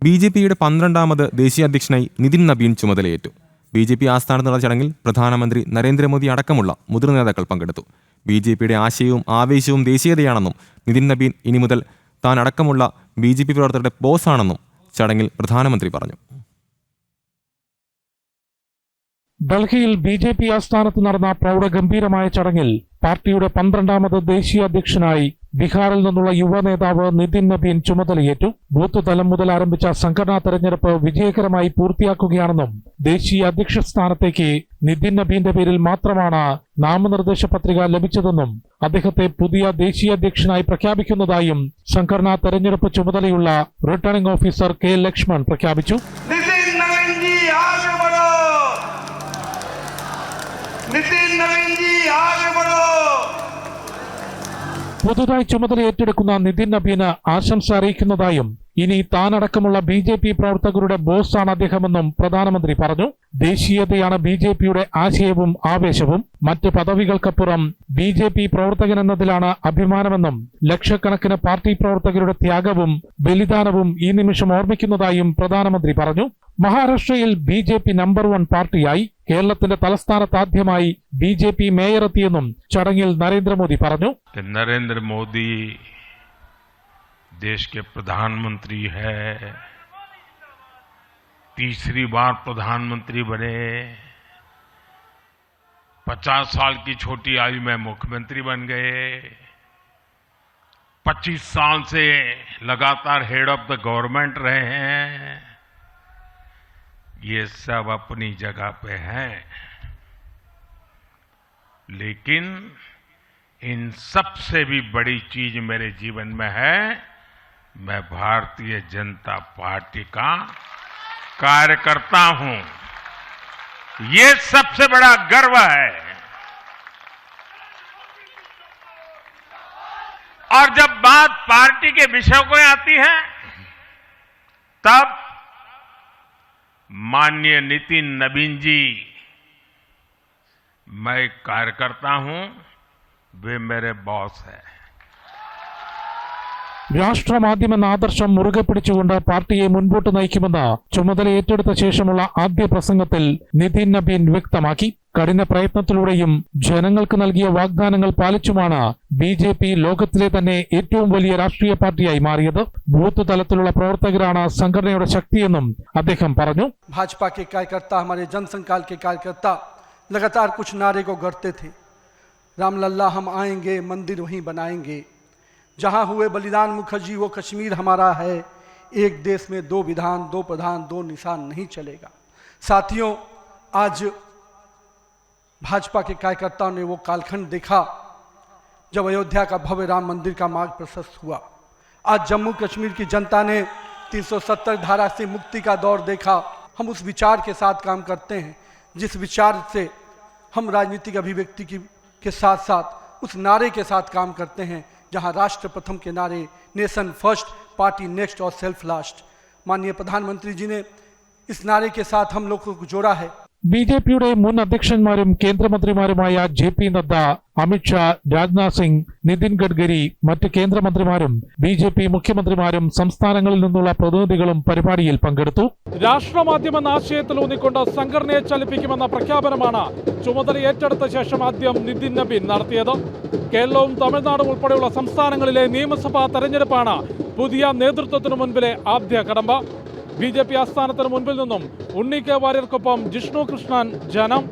BJPയുടെ 12ാമത് ദേശീയ അധ്യക്ഷനായി നിതിൻ നബീൻ ചുമതലയേറ്റു. BJP ആസ്ഥാനത്ത് നടന്ന ചടങ്ങിൽ പ്രധാനമന്ത്രി നരേന്ദ്രമോദി അടക്കമുള്ള മുതിർന്ന നേതാക്കൾ പങ്കെടുത്തു. BJPയുടെ ആശയവും ആവേശവും ദേശീയതയാണെന്നും നിതിൻ നബീൻ ഇനി മുതൽ താൻ അടക്കമുള്ള BJP പ്രവർത്തകരുടെ ബോസാണെന്നും ചടങ്ങിൽ പ്രധാനമന്ത്രി പറഞ്ഞു. ഡൽഹിയിൽ BJP ആസ്ഥാനത്ത് നടന്ന പ്രൗഢഗംഭീരമായ ചടങ്ങിൽ പാർട്ടിയുടെ 12ാമത് ദേശീയ അധ്യക്ഷനായി ബീഹാറിൽ നിന്നുള്ള യുവ നേതാവ് നിതിൻ നബീൻ ചുമതലയേറ്റു. ബൂത്ത് തലം മുതൽ ആരംഭിച്ച സംഘടനാ തെരഞ്ഞെടുപ്പ് വിജയകരമായി പൂർത്തിയാക്കുകയാണെന്നും ദേശീയ അധ്യക്ഷ സ്ഥാനത്തേക്ക് നിതിൻ നബീന്റെ പേരിൽ മാത്രമാണ് നാമനിർദ്ദേശ പത്രിക ലഭിച്ചതെന്നും അദ്ദേഹത്തെ പുതിയ ദേശീയ അധ്യക്ഷനായി പ്രഖ്യാപിക്കുന്നതായും സംഘടനാ തെരഞ്ഞെടുപ്പ് ചുമതലയുള്ള റിട്ടേണിംഗ് ഓഫീസർ K. ലക്ഷ്മൺ പ്രഖ്യാപിച്ചു. പുതുതായി ചുമതല ഏറ്റെടുക്കുന്ന നിതിൻ നബീന് ആശംസ അറിയിക്കുന്നതായും ഇനി താനടക്കമുള്ള BJP പ്രവർത്തകരുടെ ബോസാണ് അദ്ദേഹമെന്നും പ്രധാനമന്ത്രി പറഞ്ഞു. ദേശീയതയാണ് BJPയുടെ ആശയവും ആവേശവും. മറ്റ് പദവികൾക്കപ്പുറം BJP പ്രവർത്തകനെന്നതിലാണ് അഭിമാനമെന്നും ലക്ഷക്കണക്കിന് പാർട്ടി പ്രവർത്തകരുടെ ത്യാഗവും ബലിദാനവും ഈ നിമിഷം ഓർമ്മിക്കുന്നതായും പ്രധാനമന്ത്രി പറഞ്ഞു. മഹാരാഷ്ട്രയിൽ BJP നമ്പർ 1 പാർട്ടിയായി. കേരളത്തിന്റെ തലസ്ഥാനത്ത് ആദ്യമായി BJP മേയർ എത്തിയെന്നും ചടങ്ങിൽ നരേന്ദ്രമോദി പറഞ്ഞു. നരേന്ദ്രമോദി देश के प्रधानमंत्री है, तीसरी बार प्रधानमंत्री बने, 50 साल की छोटी आयु में मुख्यमंत्री बन गए, 25 साल से लगातार हेड ऑफ द गवर्नमेंट रहे हैं. ये सब अपनी जगह पे हैं, लेकिन इन सबसे भी बड़ी चीज मेरे जीवन में है, मैं भारतीय जनता पार्टी का कार्यकर्ता हूं. ये सबसे बड़ा गर्व है. और जब बात पार्टी के विषयों को आती है, तब माननीय नितिन नबीन जी, मैं एक कार्यकर्ता हूं, वे मेरे बॉस है. രാഷ്ട്രമാധ്യമെന്ന ആദർശം മുറുകെ പിടിച്ചുകൊണ്ട് പാർട്ടിയെ മുൻപോട്ട് നയിക്കുമെന്ന് ചുമതല ഏറ്റെടുത്ത ശേഷമുള്ള ആദ്യ പ്രസംഗത്തിൽ നിതിൻ നബീൻ വ്യക്തമാക്കി. കഠിന പ്രയത്നത്തിലൂടെയും ജനങ്ങൾക്ക് നൽകിയ വാഗ്ദാനങ്ങൾ പാലിച്ചുമാണ് BJP ലോകത്തിലെ തന്നെ ഏറ്റവും വലിയ രാഷ്ട്രീയ പാർട്ടിയായി മാറിയത്. ബൂത്ത് തലത്തിലുള്ള പ്രവർത്തകരാണ് സംഘടനയുടെ ശക്തിയെന്നും അദ്ദേഹം പറഞ്ഞു. भाजपा के कार्यकर्ता, हमारे जनसंकाल के कार्यकर्ता लगातार कुछ नारे को गढ़ते थे. रामलल्ला हम आएंगे, मंदिर वहीं बनाएंगे, जहां हुए बलिदान मुखर्जी वो कश्मीर हमारा है, एक देश में 2 विधान 2 प्रधान 2 निशान नहीं चलेगा. साथियों, आज भाजपा के कार्यकर्ताओं ने वो कालखंड देखा जब अयोध्या का भव्य राम मंदिर का मार्ग प्रशस्त हुआ. आज जम्मू कश्मीर की जनता ने 370 धारा से मुक्ति का दौर देखा. हम उस विचार के साथ काम करते हैं जिस विचार से हम राजनीतिक अभिव्यक्ति के साथ साथ उस नारे के साथ काम करते हैं, जहां राष्ट्र प्रथम के नारे, नेशन फर्स्ट, पार्टी नेक्स्ट और सेल्फ लास्ट. माननीय प्रधानमंत्री जी ने इस नारे के साथ हम लोगों को जोड़ा है. BJPയുടെ മുൻ അധ്യക്ഷന്മാരും കേന്ദ്രമന്ത്രിമാരുമായ JP നദ്ദ, അമിത്ഷാ, രാജ്നാഥ് സിംഗ്, നിതിൻ ഗഡ്കരി, മറ്റ് കേന്ദ്രമന്ത്രിമാരും BJP മുഖ്യമന്ത്രിമാരും സംസ്ഥാനങ്ങളിൽ നിന്നുള്ള പ്രതിനിധികളും പരിപാടിയിൽ പങ്കെടുത്തു. രാഷ്ട്രമാധ്യമെന്ന ആശയത്തിലൂന്നിക്കൊണ്ട് സംഘടനയെ ചലിപ്പിക്കുമെന്ന പ്രഖ്യാപനമാണ് ചുമതല ഏറ്റെടുത്ത ശേഷം ആദ്യം നിതിൻ നബീൻ നടത്തിയത്. കേരളവും തമിഴ്നാടും ഉൾപ്പെടെയുള്ള സംസ്ഥാനങ്ങളിലെ നിയമസഭാ തെരഞ്ഞെടുപ്പാണ് പുതിയ നേതൃത്വത്തിനു മുൻപിലെ ആദ്യ കടമ്പ. BJP ആസ്ഥാനത്തിന് മുൻപിൽ നിന്നും ഉണ്ണി K. വാര്യർക്കൊപ്പം ജിഷ്ണു കൃഷ്ണൻ, ജനം.